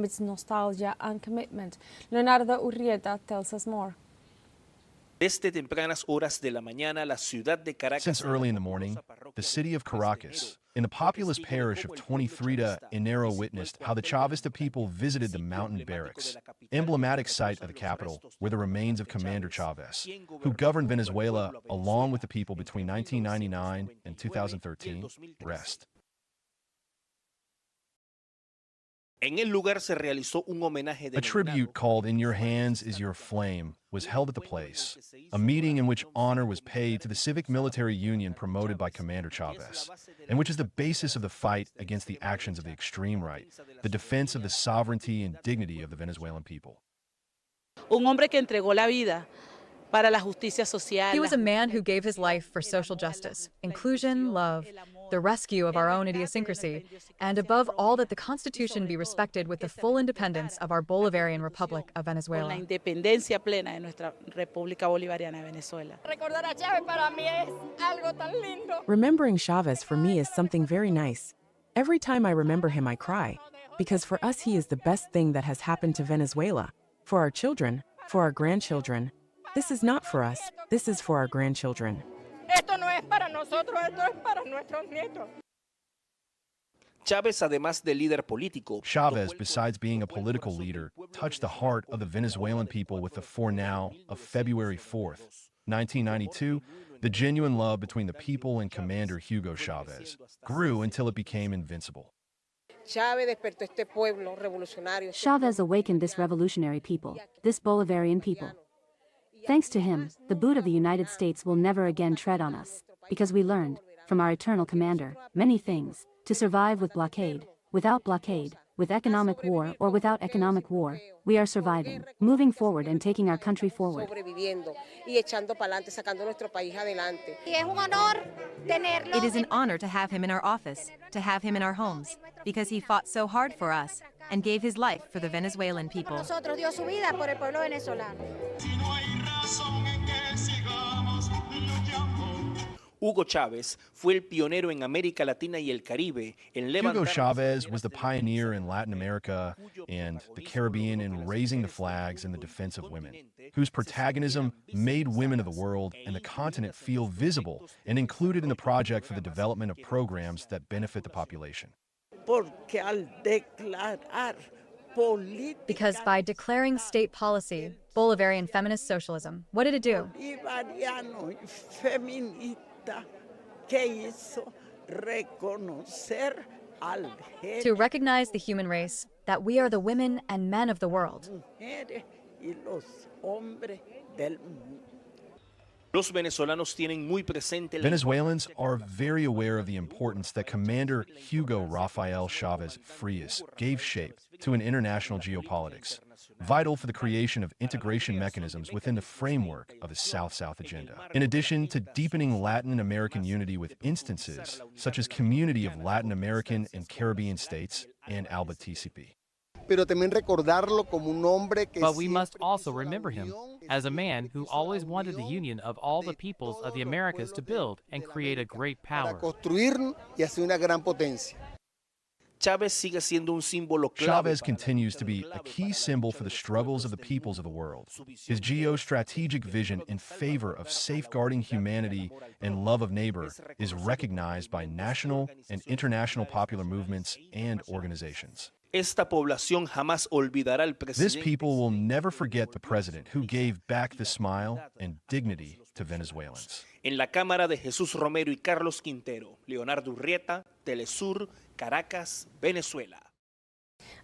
its nostalgia and commitment. Leonardo Urrieta tells us more. Desde tempranas horas de la mañana, la ciudad de Caracas. Since early in the morning, the city of Caracas, in the populous parish of 23 de Enero, witnessed how the Chavista people visited the mountain barracks, emblematic site of the capital where the remains of Commander Chavez, who governed Venezuela along with the people between 1999 and 2013, rest. En el lugar se realizó un homenaje A tribute called In Your Hands Is Your Flame was held at the place, a meeting in which honor was paid to the civic-military union promoted by Commander Chavez, and which is the basis of the fight against the actions of the extreme right, the defense of the sovereignty and dignity of the Venezuelan people. Un hombre que entregó la vida para la justicia social. He was a man who gave his life for social justice, inclusion, love, the rescue of our own idiosyncrasy, and above all that the Constitution be respected with the full independence of our Bolivarian Republic of Venezuela. La independencia plena de nuestra República Bolivariana de Venezuela. Remembering Chavez for me is something very nice. Every time I remember him, I cry, because for us he is the best thing that has happened to Venezuela, for our children, for our grandchildren. This is not for us, this is for our grandchildren. Esto no es para nosotros, esto es para nuestros nietos. Chavez, además de líder político, Chavez, besides being a political leader, touched the heart of the Venezuelan people with the forenow of February 4th, 1992. The genuine love between the people and Commander Hugo Chavez grew until it became invincible. Chavez awakened this revolutionary people, this Bolivarian people. Thanks to him, the boot of the United States will never again tread on us, because we learned, from our eternal commander, many things, to survive with blockade, without blockade, with economic war or without economic war, we are surviving, moving forward and taking our country forward. It is an honor to have him in our office, to have him in our homes, because he fought so hard for us and gave his life for the Venezuelan people. Hugo Chavez fue el pionero en América Latina y el Caribe en levantar. Hugo Chavez was the pioneer in Latin America and the Caribbean in raising the flags in the defense of women, whose protagonism made women of the world and the continent feel visible and included in the project for the development of programs that benefit the population. Because by declaring state policy, Bolivarian feminist socialism, what did it do? To recognize the human race, that we are the women and men of the world. Venezuelans are very aware of the importance that Commander Hugo Rafael Chavez Frias gave shape to an international geopolitics, vital for the creation of integration mechanisms within the framework of the South-South agenda. In addition to deepening Latin American unity with instances such as Community of Latin American and Caribbean States and ALBA TCP. But we must also remember him as a man who always wanted the union of all the peoples of the Americas to build and create a great power. Chavez continues to be a key symbol for the struggles of the peoples of the world. His geostrategic vision in favor of safeguarding humanity and love of neighbor is recognized by national and international popular movements and organizations. This people will never forget the president who gave back the smile and dignity to Venezuelans. En la Cámara de Jesús Romero y Carlos Quintero, Leonardo Urrieta, teleSUR, Caracas, Venezuela.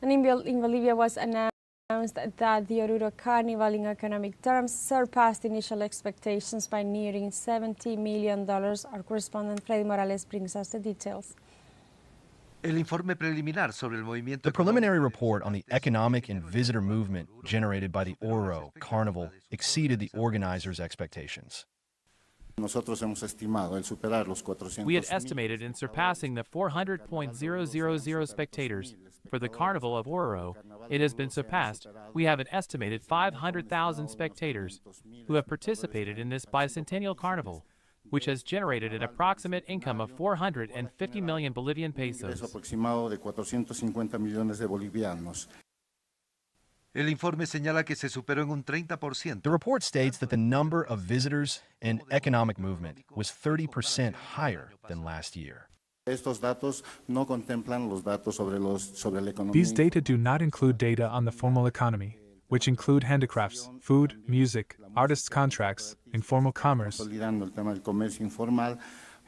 And in Bolivia was announced that the Oruro Carnival in economic terms surpassed initial expectations by nearing $70 million. Our correspondent Freddy Morales brings us the details. The preliminary report on the economic and visitor movement generated by the Oruro Carnival exceeded the organizers' expectations. We had estimated in surpassing the 400,000 spectators for the Carnival of Oruro. It has been surpassed. We have an estimated 500,000 spectators who have participated in this bicentennial carnival, which has generated an approximate income of 450 million Bolivian pesos. El informe señala que se superó en un 30%. The report states that the number of visitors and economic movement was 30% higher than last year. These data do not include data on the formal economy, which include handicrafts, food, music, artists' contracts, informal commerce,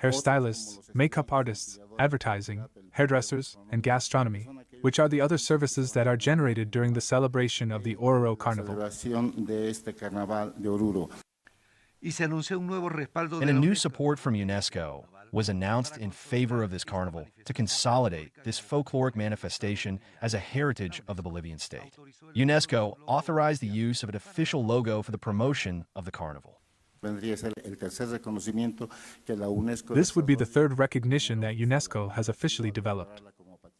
hairstylists, makeup artists, advertising, hairdressers, and gastronomy, which are the other services that are generated during the celebration of the Oruro Carnival. And a new support from UNESCO was announced in favor of this carnival to consolidate this folkloric manifestation as a heritage of the Bolivian state. UNESCO authorized the use of an official logo for the promotion of the carnival. This would be the third recognition that UNESCO has officially developed.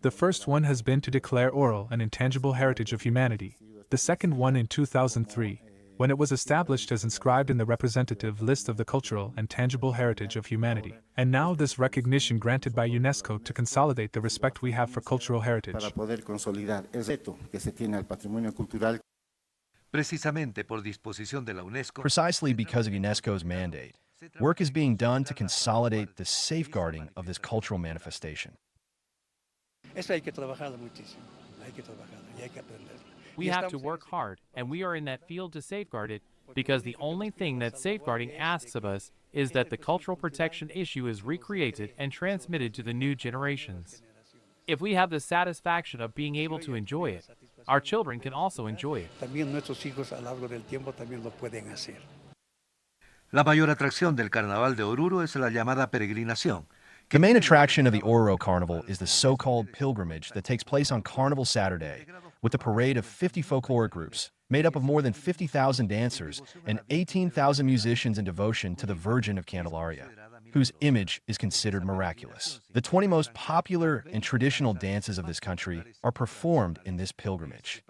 The first one has been to declare Oruro an intangible heritage of humanity, the second one in 2003, when it was established as inscribed in the representative list of the cultural and tangible heritage of humanity, and now this recognition granted by UNESCO to consolidate the respect we have for cultural heritage. Precisely because of UNESCO's mandate, work is being done to consolidate the safeguarding of this cultural manifestation. We have to work hard, and we are in that field to safeguard it, because the only thing that safeguarding asks of us is that the cultural protection issue is recreated and transmitted to the new generations. If we have the satisfaction of being able to enjoy it, our children can also enjoy it. La mayor atracción del Carnaval de Oruro es la llamada peregrinación. The main attraction of the Oruro Carnival is the so-called pilgrimage that takes place on Carnival Saturday, with a parade of 50 folkloric groups, made up of more than 50,000 dancers and 18,000 musicians in devotion to the Virgin of Candelaria, whose image is considered miraculous. The 20 most popular and traditional dances of this country are performed in this pilgrimage.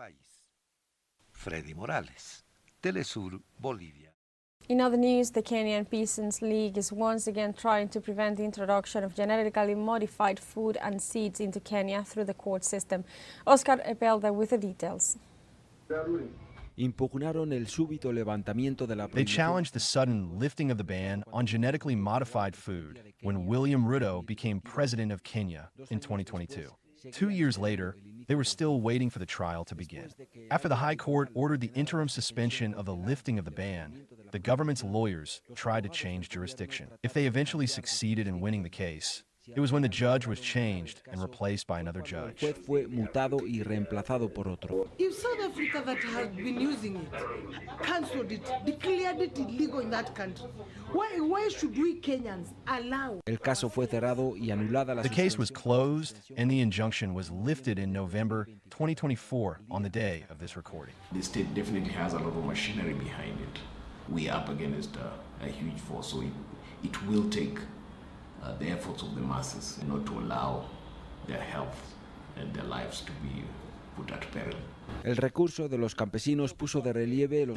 Freddy Morales, teleSUR, Bolivia. In other news, the Kenyan Peasants League is once again trying to prevent the introduction of genetically modified food and seeds into Kenya through the court system. Oscar Epelda with the details. They challenged the sudden lifting of the ban on genetically modified food when William Ruto became president of Kenya in 2022. 2 years later, they were still waiting for the trial to begin. After the High Court ordered the interim suspension of the lifting of the ban, the government's lawyers tried to change jurisdiction. If they eventually succeeded in winning the case, it was when the judge was changed and replaced by another judge. If South Africa that has been using it, cancelled it, declared it illegal in that country, why should we Kenyans allow? The case was closed and the injunction was lifted in November 2024 on the day of this recording. The state definitely has a lot of machinery behind it. We are up against a huge force, so it will take the efforts of the masses not to allow their health and their lives to be put at peril. The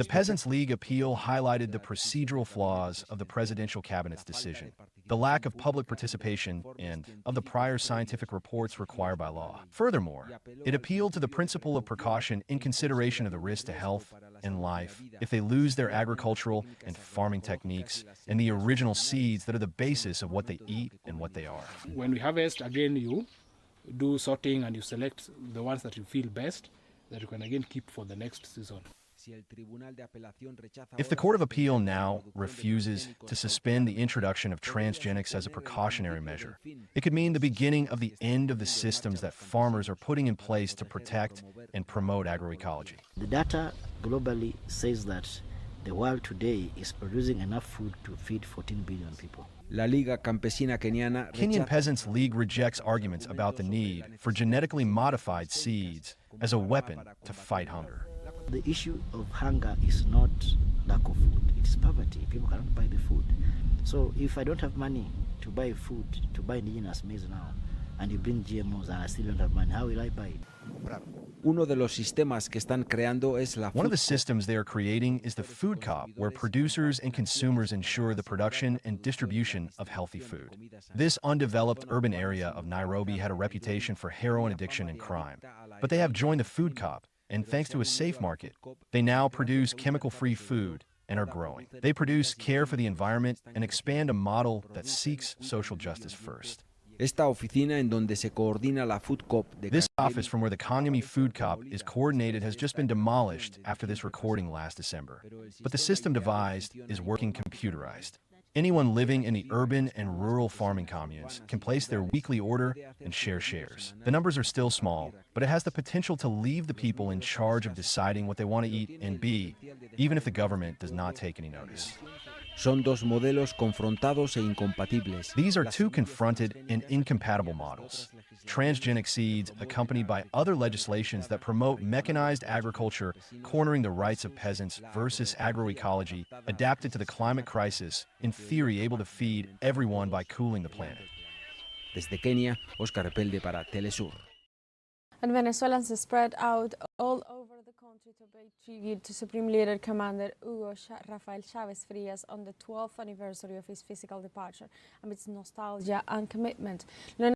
Peasants' League appeal highlighted the procedural flaws of the presidential cabinet's decision, the lack of public participation, and of the prior scientific reports required by law. Furthermore, it appealed to the principle of precaution in consideration of the risk to health and life if they lose their agricultural and farming techniques and the original seeds that are the basis of what they eat and what they are. When we harvest, again, you do sorting and you select the ones that you feel best that you can again keep for the next season. If the Court of Appeal now refuses to suspend the introduction of transgenics as a precautionary measure, it could mean the beginning of the end of the systems that farmers are putting in place to protect and promote agroecology. The data globally says that the world today is producing enough food to feed 14 billion people. Kenyan Peasants League rejects arguments about the need for genetically modified seeds as a weapon to fight hunger. The issue of hunger is not lack of food, it is poverty. People cannot buy the food. So if I don't have money to buy food, to buy indigenous maize now, and you bring GMOs and I still don't have money, how will I buy it? One of the systems they are creating is the food COP, where producers and consumers ensure the production and distribution of healthy food. This undeveloped urban area of Nairobi had a reputation for heroin addiction and crime, but they have joined the food COP and thanks to a safe market, they now produce chemical-free food and are growing. They produce care for the environment and expand a model that seeks social justice first. Esta oficina en donde se coordina la Food Coop de This office from where the Kanyami Food Coop is coordinated has just been demolished after this recording last December. But the system devised is working computerized. Anyone living in the urban and rural farming communes can place their weekly order and share shares. The numbers are still small, but it has the potential to leave the people in charge of deciding what they want to eat and be, even if the government does not take any notice. Son dos modelos confrontados e incompatibles. These are two confronted and incompatible models. Transgenic seeds accompanied by other legislations that promote mechanized agriculture, cornering the rights of peasants versus agroecology, adapted to the climate crisis, in theory able to feed everyone by cooling the planet. Desde Kenia, Oscar Repelde para teleSUR. And Venezuelans spread out all over the country to pay tribute to Supreme Leader Commander Rafael Chavez Frias on the 12th anniversary of his physical departure amidst nostalgia and commitment.